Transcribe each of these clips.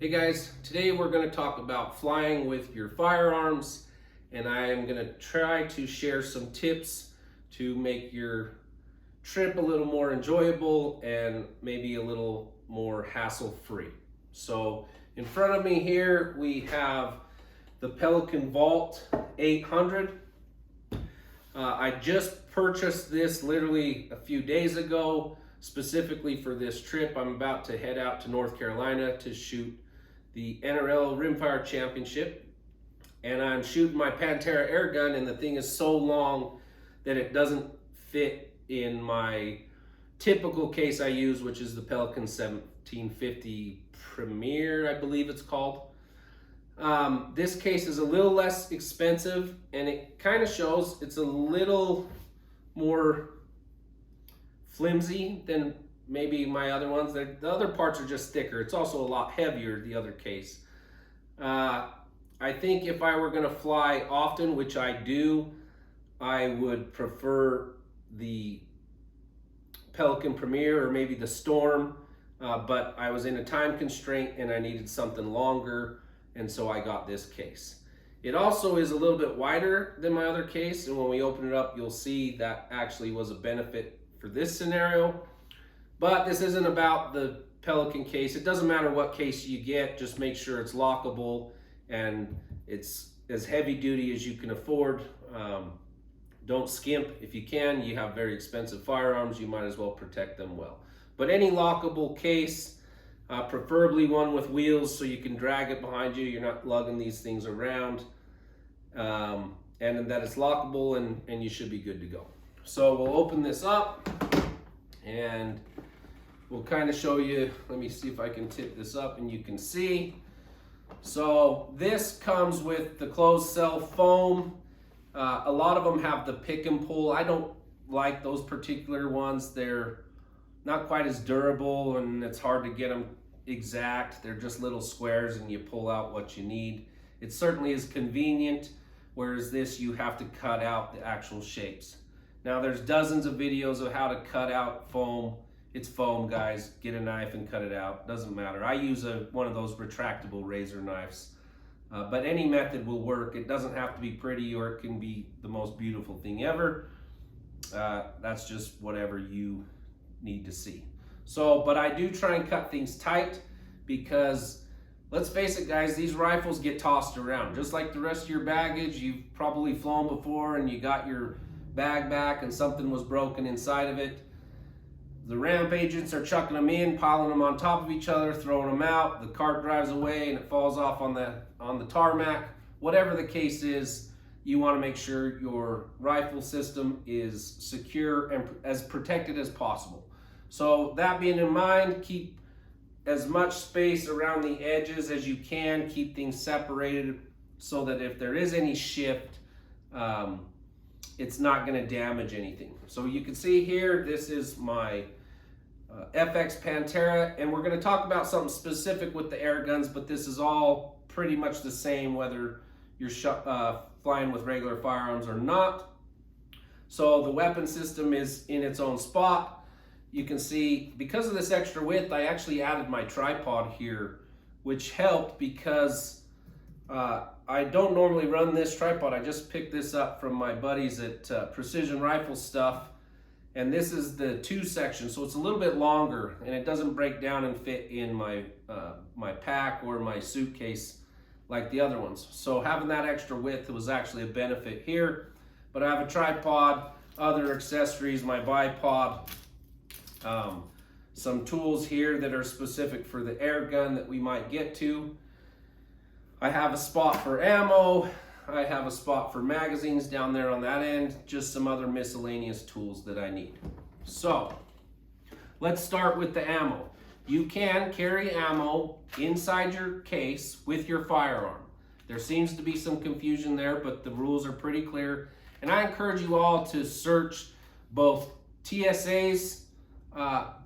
Hey guys, today we're going to talk about flying with your firearms, and I am going to try to share some tips to make your trip a little more enjoyable and maybe a little more hassle-free. So in front of me here we have the Pelican Vault 800. I just purchased this literally a few days ago, specifically for this trip. I'm about to head out to North Carolina to shoot the NRL Rimfire Championship, and I'm shooting my Pantera air gun, and the thing is so long that it doesn't fit in my typical case I use, which is the Pelican 1750 Premier, I believe it's called. This case is a little less expensive, and it kind of shows it's a little more flimsy than maybe my other ones. The other parts are just thicker. It's also a lot heavier, the other case. I think if I were going to fly often, which I do, I would prefer the Pelican Premier or maybe the Storm, but I was in a time constraint and I needed something longer, and so I got this case. It also is a little bit wider than my other case, and when we open it up, you'll see that actually was a benefit for this scenario. But this isn't about the Pelican case. It doesn't matter what case you get, just make sure it's lockable and it's as heavy duty as you can afford. Don't skimp. If you can, you have very expensive firearms, you might as well protect them well. But any lockable case, preferably one with wheels so you can drag it behind you, you're not lugging these things around, and that it's lockable, and you should be good to go. So we'll open this up and we'll kind of show you. Let me see if I can tip this up and you can see. So this comes with the closed cell foam. A lot of them have the pick and pull. I don't like those particular ones. They're not quite as durable, and it's hard to get them exact. They're just little squares and you pull out what you need. It certainly is convenient, whereas this you have to cut out the actual shapes. Now there's dozens of videos of how to cut out foam. It's foam, guys. Get a knife and cut it out. Doesn't matter. I use one of those retractable razor knives. But any method will work. It doesn't have to be pretty, or it can be the most beautiful thing ever. That's just whatever you need to see. So, but I do try and cut things tight because, let's face it, guys, these rifles get tossed around. Just like the rest of your baggage, you've probably flown before and you got your bag back and something was broken inside of it. The ramp agents are chucking them in, piling them on top of each other, throwing them out. The cart drives away and it falls off on the tarmac. Whatever the case is, you want to make sure your rifle system is secure and as protected as possible. So that being in mind, keep as much space around the edges as you can. Keep things separated so that if there is any shift, it's not going to damage anything. So you can see here, this is my FX Pantera, and we're going to talk about something specific with the air guns, but this is all pretty much the same whether you're flying with regular firearms or not. So the weapon system is in its own spot. You can see, because of this extra width, I actually added my tripod here, which helped because I don't normally run this tripod. I just picked this up from my buddies at Precision Rifle Stuff, and this is the 2 section, so it's a little bit longer and it doesn't break down and fit in my my pack or my suitcase like the other ones. So having that extra width was actually a benefit here. But I have a tripod, other accessories, my bipod, some tools here that are specific for the air gun that we might get to. I have a spot for ammo. I have a spot for magazines down there on that end. Just some other miscellaneous tools that I need. So let's start with the ammo. You can carry ammo inside your case with your firearm. There seems to be some confusion there, but the rules are pretty clear. And I encourage you all to search both TSA's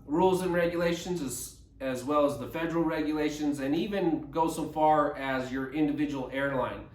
rules and regulations as well as the federal regulations, and even go so far as your individual airline,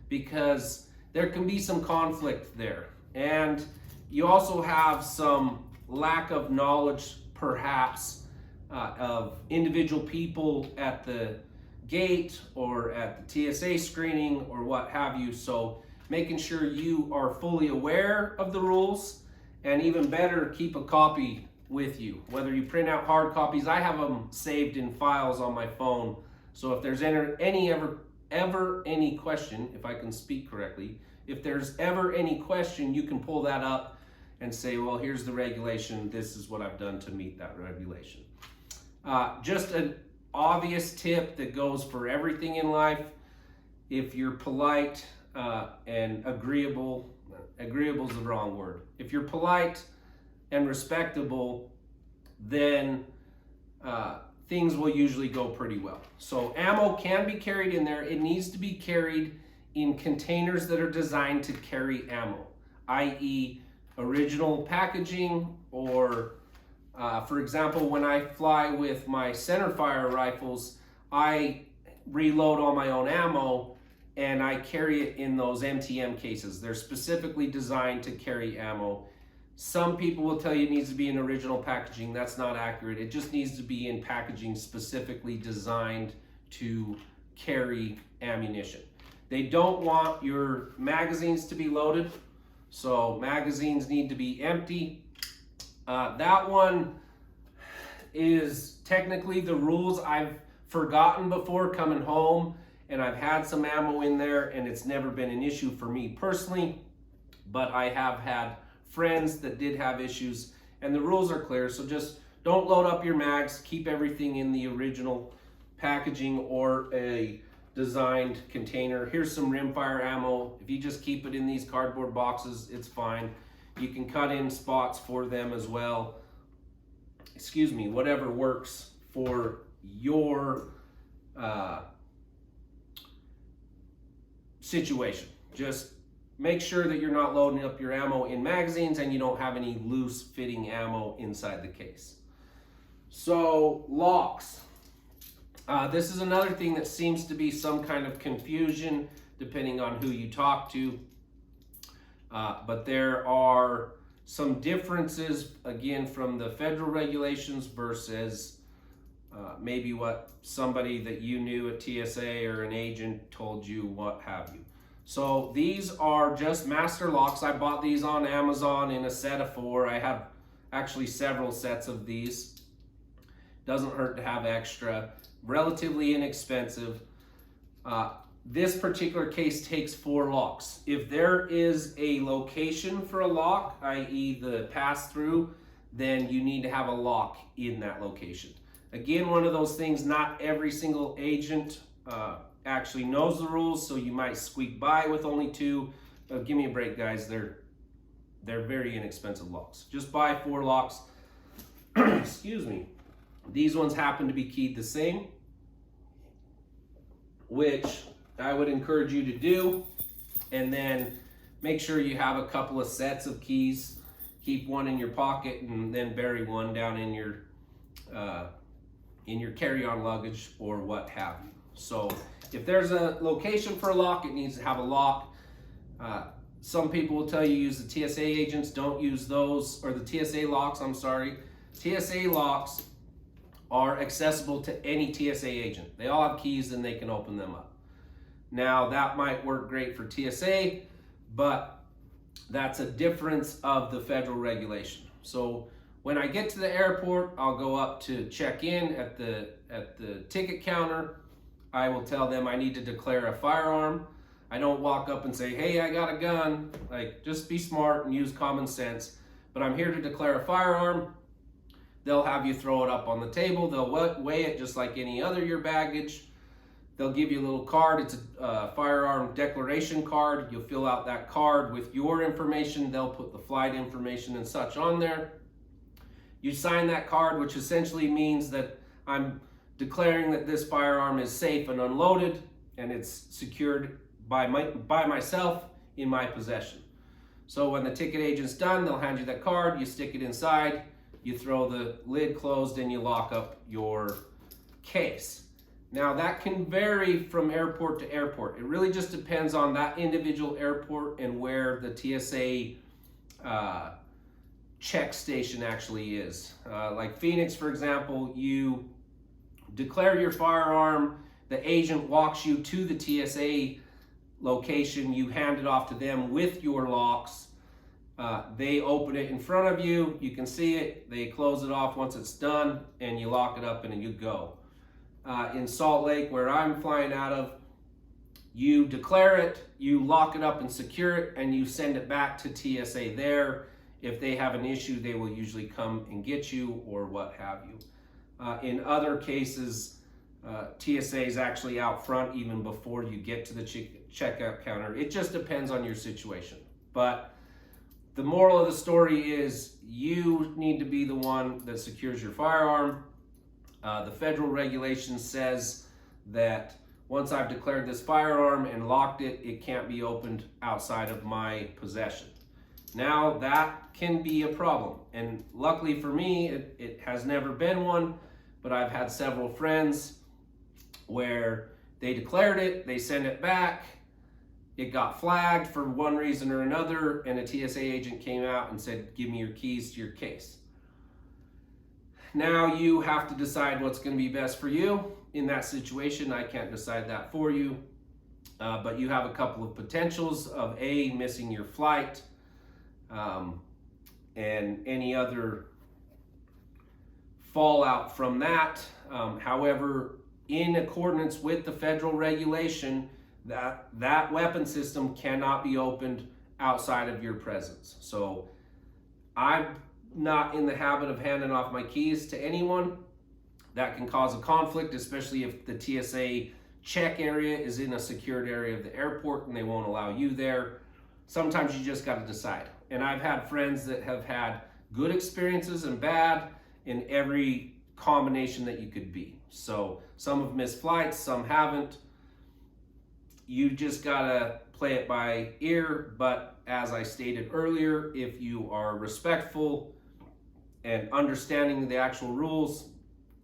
because there can be some conflict there. And you also have some lack of knowledge, perhaps, of individual people at the gate or at the TSA screening or what have you. So making sure you are fully aware of the rules, and even better, keep a copy with you. Whether you print out hard copies, I have them saved in files on my phone. So if there's ever any question, if I can speak correctly, if there's ever any question, you can pull that up and say, well, here's the regulation. This is what I've done to meet that regulation. Just an obvious tip that goes for everything in life. If you're polite and agreeable is the wrong word. If you're polite and respectable, then things will usually go pretty well. So ammo can be carried in there. It needs to be carried in containers that are designed to carry ammo, i.e. original packaging, or for example, when I fly with my centerfire rifles, I reload all my own ammo and I carry it in those MTM cases. They're specifically designed to carry ammo. Some people will tell you it needs to be in original packaging. That's not accurate. It just needs to be in packaging specifically designed to carry ammunition. They don't want your magazines to be loaded, so magazines need to be empty. That one is technically the rules. I've forgotten before coming home, and I've had some ammo in there, and it's never been an issue for me personally, but I have had friends that did have issues, and the rules are clear. So just don't load up your mags. Keep everything in the original packaging or a designed container. Here's some rimfire ammo. If you just keep it in these cardboard boxes, it's fine. You can cut in spots for them as well. Excuse me, whatever works for your situation. Just make sure that you're not loading up your ammo in magazines and you don't have any loose fitting ammo inside the case. So locks. This is another thing that seems to be some kind of confusion depending on who you talk to. But there are some differences, again, from the federal regulations versus maybe what somebody that you knew at TSA or an agent told you, what have you. So these are just master locks. I bought these on Amazon in a set of 4. I have actually several sets of these. Doesn't hurt to have extra. Relatively inexpensive. This particular case takes 4 locks. If there is a location for a lock, i.e. the pass-through, then you need to have a lock in that location. Again, one of those things, not every single agent actually knows the rules, so you might squeak by with only 2. But give me a break, guys. They're very inexpensive locks. Just buy 4 locks. Excuse me. These ones happen to be keyed the same, which I would encourage you to do. And then make sure you have a couple of sets of keys. Keep one in your pocket and then bury one down in your carry-on luggage or what have you. So if there's a location for a lock, it needs to have a lock. Some people will tell you use the TSA agents. Don't use those, or the TSA locks, I'm sorry. TSA locks are accessible to any TSA agent. They all have keys and they can open them up. Now that might work great for TSA, but that's a difference of the federal regulation. So when I get to the airport, I'll go up to check in at the ticket counter. I will tell them I need to declare a firearm. I don't walk up and say, hey, I got a gun. Like, just be smart and use common sense. But I'm here to declare a firearm. They'll have you throw it up on the table. They'll weigh it just like any other your baggage. They'll give you a little card. It's a firearm declaration card. You'll fill out that card with your information. They'll put the flight information and such on there. You sign that card, which essentially means that I'm declaring that this firearm is safe and unloaded and it's secured by myself in my possession. So when the ticket agent's done, they'll hand you that card. You stick it inside. You throw the lid closed and you lock up your case. Now that can vary from airport to airport. It really just depends on that individual airport and where the TSA check station actually is. Like Phoenix, for example, you declare your firearm, the agent walks you to the TSA location, you hand it off to them with your locks. They open it in front of you, you can see it, they close it off once it's done, and you lock it up and you go. In Salt Lake, where I'm flying out of, you declare it, you lock it up and secure it, and you send it back to TSA there. If they have an issue, they will usually come and get you or what have you. In other cases, TSA is actually out front even before you get to the checkout counter. It just depends on your situation. But the moral of the story is you need to be the one that secures your firearm. The federal regulation says that once I've declared this firearm and locked it, it can't be opened outside of my possession. Now that can be a problem, and luckily for me, it has never been one, but I've had several friends where they declared it, they send it back, it got flagged for one reason or another, and a TSA agent came out and said, give me your keys to your case. Now you have to decide what's going to be best for you. In that situation, I can't decide that for you, but you have a couple of potentials of A, missing your flight, and any other fallout from that. However, in accordance with the federal regulation, that weapon system cannot be opened outside of your presence. So I'm not in the habit of handing off my keys to anyone. That can cause a conflict, especially if the TSA check area is in a secured area of the airport and they won't allow you there. Sometimes you just got to decide. And I've had friends that have had good experiences and bad in every combination that you could be. So some have missed flights, some haven't. You just gotta play it by ear, but as I stated earlier, if you are respectful and understanding the actual rules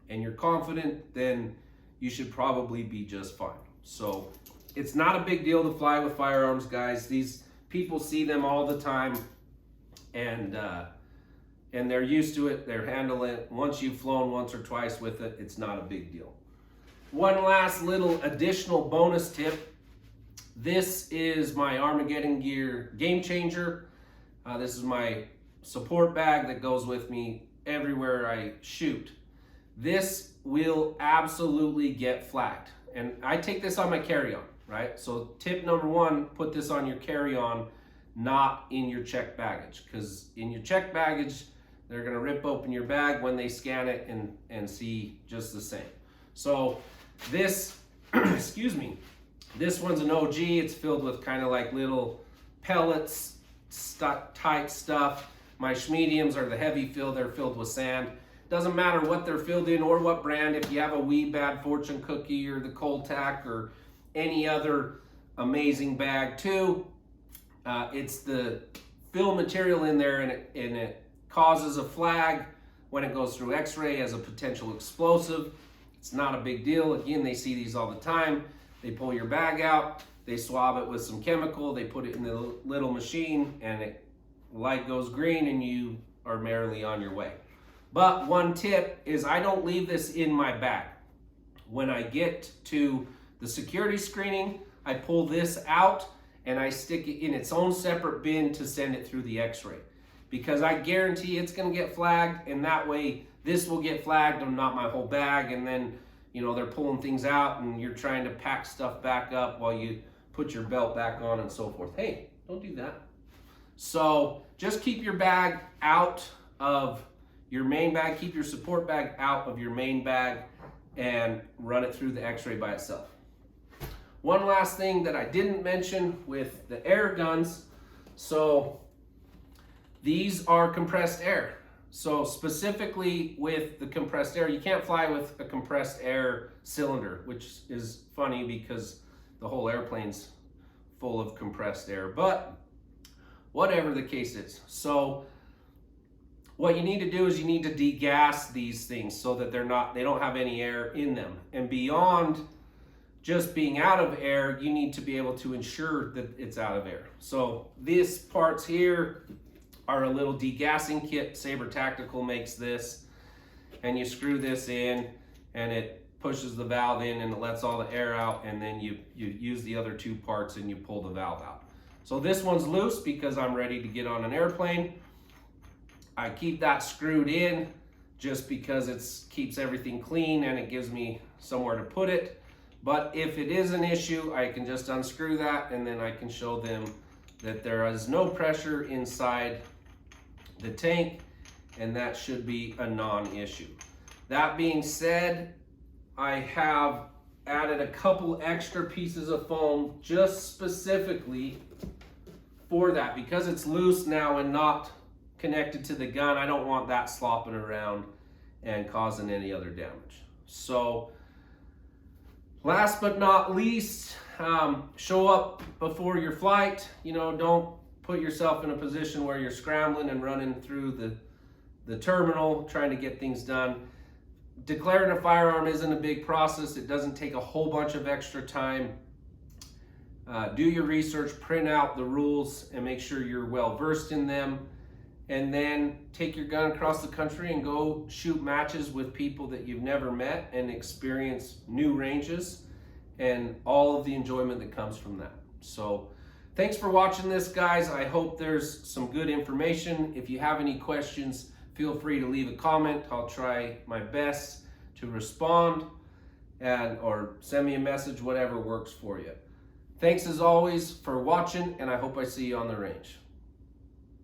and you're confident, then you should probably be just fine. So it's not a big deal to fly with firearms, guys. These people see them all the time, and they're used to it, they're handling it. Once you've flown once or twice with it, it's not a big deal. One last little additional bonus tip. This is my Armageddon Gear Game Changer. This is my support bag that goes with me everywhere I shoot. This will absolutely get flagged. And I take this on my carry-on, right? So tip number one, put this on your carry-on, not in your checked baggage. Because in your checked baggage, they're gonna rip open your bag when they scan it and see just the same. So this, excuse me, this one's an OG. It's filled with kind of like little pellets, type stuff. My mediums are the heavy fill. They're filled with sand. Doesn't matter what they're filled in or what brand. If you have a wee bad fortune cookie or the cold tack or any other amazing bag too, it's the fill material in there, and it causes a flag when it goes through x-ray as a potential explosive. It's not a big deal. Again, they see these all the time. They pull your bag out, they swab it with some chemical, they put it in the little machine, and light goes green and you are merrily on your way. But one tip is I don't leave this in my bag. When I get to the security screening, I pull this out and I stick it in its own separate bin to send it through the x-ray. Because I guarantee it's gonna get flagged, and that way this will get flagged and not my whole bag, and then they're pulling things out and you're trying to pack stuff back up while you put your belt back on and so forth. Hey, don't do that. So just keep your bag out of your main bag, keep your support bag out of your main bag, and run it through the x-ray by itself. One last thing that I didn't mention with the air guns. So these are compressed air. So specifically with the compressed air, you can't fly with a compressed air cylinder, which is funny because the whole airplane's full of compressed air, but whatever the case is. So what you need to do is you need to degas these things so that they don't have any air in them. And beyond just being out of air, you need to be able to ensure that it's out of air. So these parts here are a little degassing kit. Saber Tactical makes this, and you screw this in and it pushes the valve in and it lets all the air out, and then you use the other two parts and you pull the valve out. So this one's loose because I'm ready to get on an airplane. I keep that screwed in just because it keeps everything clean and it gives me somewhere to put it. But if it is an issue, I can just unscrew that, and then I can show them that there is no pressure inside the tank, and that should be a non-issue. That being said, I have added a couple extra pieces of foam just specifically for that. Because it's loose now and not connected to the gun, I don't want that slopping around and causing any other damage. So last but not least, show up before your flight. You know, don't put yourself in a position where you're scrambling and running through the terminal trying to get things done. Declaring a firearm isn't a big process. It doesn't take a whole bunch of extra time. Do your research, print out the rules, and make sure you're well versed in them. And then take your gun across the country and go shoot matches with people that you've never met and experience new ranges and all of the enjoyment that comes from that. So thanks for watching this, guys. I hope there's some good information. If you have any questions, feel free to leave a comment. I'll try my best to respond, or send me a message, whatever works for you. Thanks as always for watching, and I hope I see you on the range.